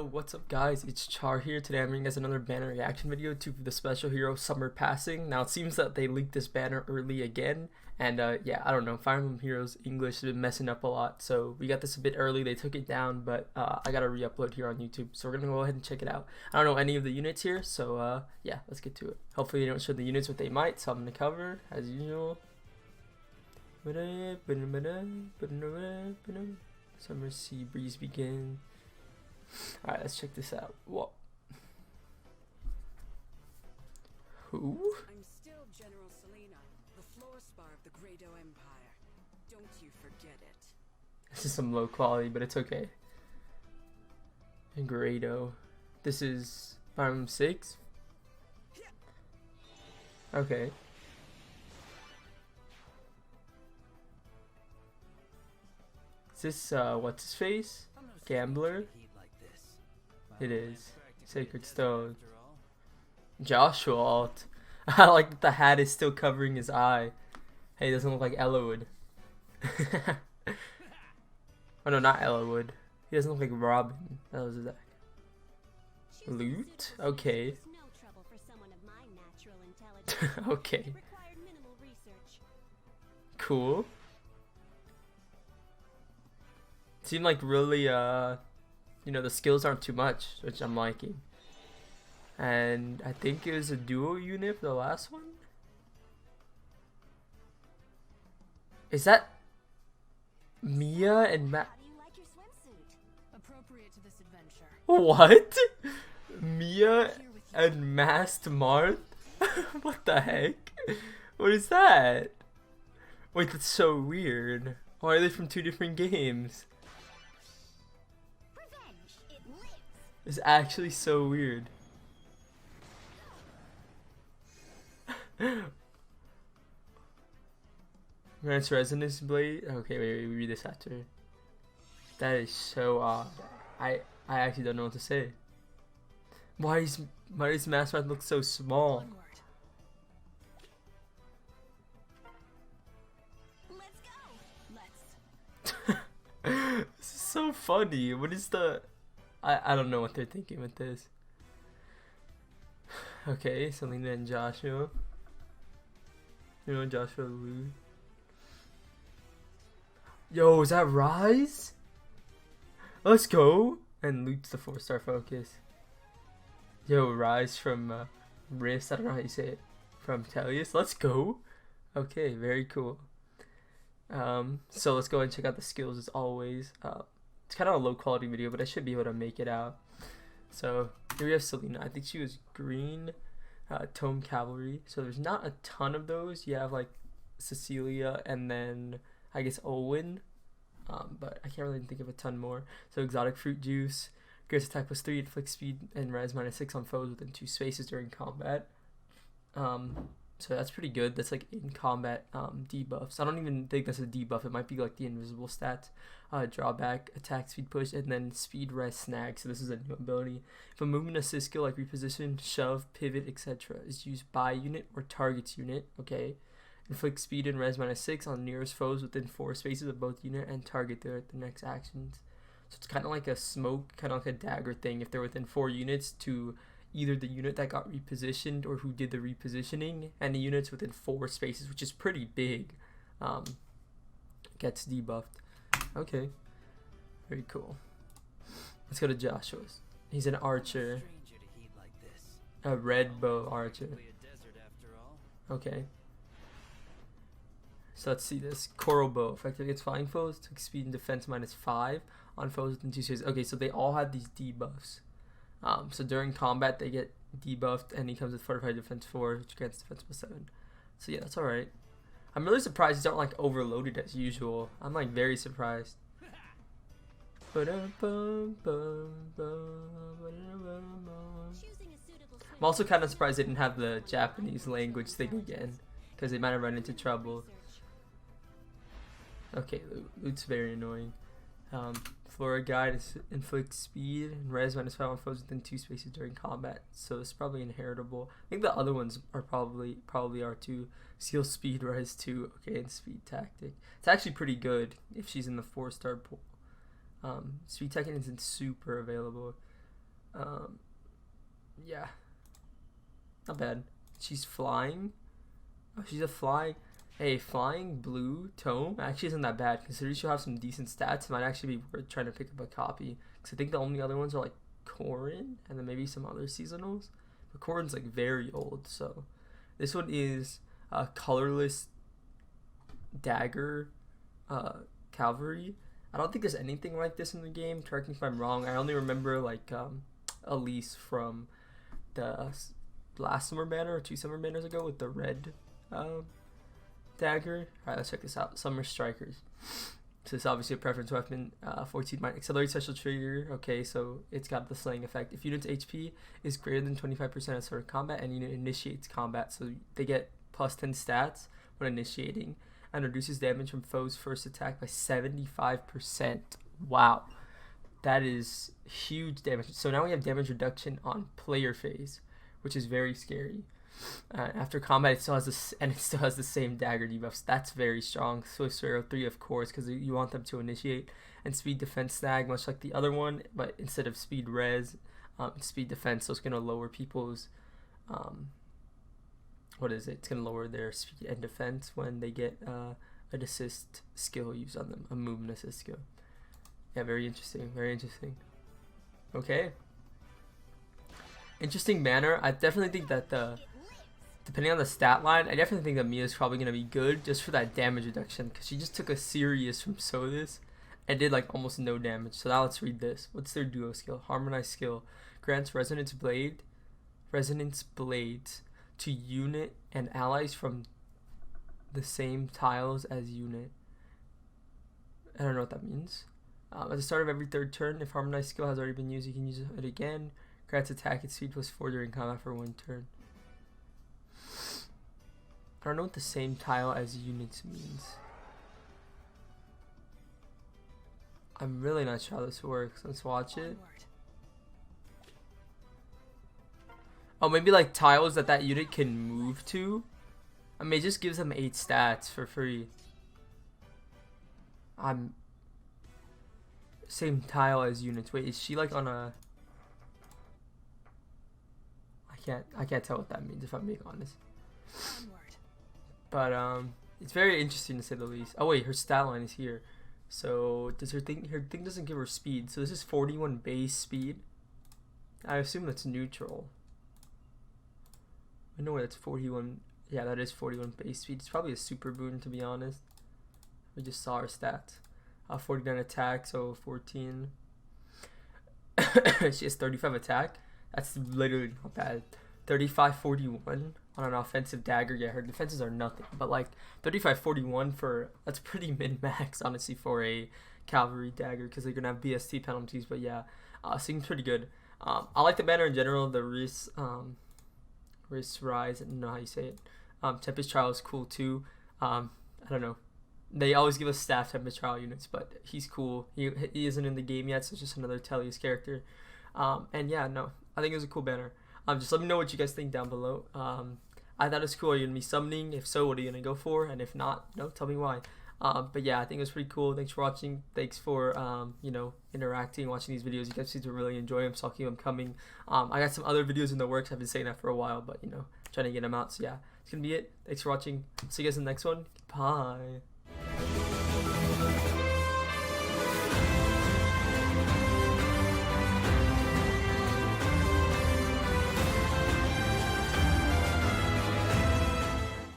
Yo, what's up guys, it's Char here. Today I'm bringing us another banner reaction video to the special hero Summer Passing. Now it seems that they leaked this banner early again, and yeah, I don't know, Fire Emblem Heroes English has been messing up a lot, so we got this a bit early. They took it down, but I gotta re-upload here on YouTube, so we're gonna go ahead and check it out. I don't know any of the units here, so yeah, let's get to it. Hopefully they don't show the units, what they might, so I'm gonna cover, as usual. Summer sea breeze begin. Alright, let's check this out. Whoa. Who? I'm still General Selena, the floor spar of the Grado Empire. Don't you forget it. This is some low quality, but it's okay. And Grado. This is Fire Emblem 6? Okay. Is this, what's his face? Gambler? It is. Sacred Stone. Joshua Alt. I like that the hat is still covering his eye. Hey, he doesn't look like Ella would. Oh no, not Ella would. He doesn't look like Robin. That was Zach. Loot? Okay. Okay. Cool. Seemed like really, you know, the skills aren't too much, which I'm liking. And I think it was a duo unit for the last one. Is that Mia and Matt? What? Mia and Masked Marth? What the heck? What is that? Wait, that's so weird. Why are they from two different games? It's actually so weird. Grants Resonance Blade. Okay, wait, we read this after. That is so odd. I actually don't know what to say. Why does Masked Marth look so small? This is so funny. What is the... I don't know what they're thinking with this. Okay, Selena and Joshua. You know, Joshua Lou. Yo, is that Rise? Let's go. And Luke's the 4-star focus. Yo, Rise from Rift. I don't know how you say it. From Tellius. Let's go. Okay, very cool. So let's go and check out the skills as always. It's kind of a low quality video, but I should be able to make it out. So here we have Selena. I think she was green, Tome Cavalry. So there's not a ton of those. You have like Cecilia and then I guess Owen, but I can't really think of a ton more. So exotic fruit juice, Grace attack +3, inflict speed and res -6 on foes within 2 spaces during combat. So that's pretty good. That's like in combat debuffs. I don't even think that's a debuff. It might be like the invisible stats. Drawback, attack speed push, and then speed res snag. So this is a new ability. If a movement assist skill like reposition, shove, pivot, etc. is used by unit or targets unit, okay, inflict speed and res -6 on nearest foes within 4 spaces of both unit and target their the next actions. So it's kind of like a smoke, kind of like a dagger thing. If they're within 4 units to either the unit that got repositioned or who did the repositioning, and the units within 4 spaces, which is pretty big, gets debuffed. Okay, very cool. Let's go to Joshua's. He's an archer, a red bow archer. Okay, so let's see this. Coral bow effective against flying foes, took speed and defense -5 on foes within 2 spaces. Okay, so they all had these debuffs. So during combat they get debuffed, and he comes with fortified defense 4, which grants defense +7. So yeah, that's alright. I'm really surprised these aren't like overloaded as usual. I'm like very surprised. I'm also kind of surprised they didn't have the Japanese language thing again, because they might have run into trouble. Okay, Loot's very annoying. Flora Guide is inflict speed and res -5 on foes within 2 spaces during combat, so it's probably inheritable. I think the other ones are probably are too. Seal speed res 2, okay, and speed tactic. It's actually pretty good if she's in the 4-star pool. Speed tactic isn't super available. Yeah, not bad. She's flying. Oh, she's a flying. Hey, flying blue tome actually isn't that bad considering she'll have some decent stats. It might actually be worth trying to pick up a copy because I think the only other ones are like Corrin and then maybe some other seasonals. But Corrin's like very old, so this one is a colorless dagger cavalry. I don't think there's anything like this in the game. Correct me if I'm wrong. I only remember like Elise from the last summer banner or 2 summer banners ago with the red dagger. Alright, let's check this out. Summer Strikers. So this is obviously a preference weapon. 14 might accelerate special trigger. Okay, so it's got the slaying effect. If unit's HP is greater than 25% at start of combat and unit initiates combat, so they get plus 10 stats when initiating, and reduces damage from foes' first attack by 75%. Wow, that is huge damage. So now we have damage reduction on player phase, which is very scary. After combat, it still has the same dagger debuffs. That's very strong. Swift Arrow 3, of course, because you want them to initiate, and speed defense snag, much like the other one, but instead of speed res, speed defense. So it's gonna lower people's what is it? It's gonna lower their speed and defense when they get an assist skill used on them, a movement assist skill. Yeah, very interesting. Very interesting. Okay. Interesting banner. I definitely think that depending on the stat line, I definitely think that Mia's probably going to be good just for that damage reduction because she just took a serious from Sodus and did like almost no damage. So now let's read this. What's their duo skill? Harmonized skill. Grants Resonance Blades to unit and allies from the same tiles as unit. I don't know what that means. At the start of every 3rd turn, if Harmonized skill has already been used, you can use it again. Grants attack and speed +4 during combat for 1 turn. I don't know what the same tile as units means. I'm really not sure how this works. Let's watch it. Oh, maybe like tiles that unit can move to. I mean, it just gives them 8 stats for free. Same tile as units. Wait, is she like on a? I can't tell what that means if I'm being honest. But it's very interesting to say the least. Oh wait, her stat line is here. So does her thing doesn't give her speed. So this is 41 base speed. I assume that's neutral. I know that's 41. Yeah, that is 41 base speed. It's probably a super boon to be honest. We just saw her stats. 49 attack, so 14. She has 35 attack. That's literally not bad. 35-41 on an offensive dagger. Yeah, her defenses are nothing. But like 35-41 that's pretty min-max honestly for a cavalry dagger because they're gonna have BST penalties. But yeah, seems pretty good. I like the banner in general. The wrist rise. I don't know how you say it. Tempest Trial is cool too. I don't know. They always give us staff Tempest Trial units, but he's cool. He isn't in the game yet, so it's just another Tellius character. And yeah, no, I think it was a cool banner. Just let me know what you guys think down below. I thought it was cool. Are you gonna be summoning? If so, what are you gonna go for? And if not, tell me why. But yeah, I think it was pretty cool. Thanks for watching. Thanks for interacting, watching these videos. You guys seem to really enjoy them, so I'll keep them coming. I got some other videos in the works. I've been saying that for a while, but trying to get them out. So yeah, it's gonna be it. Thanks for watching. See you guys in the next one. Bye.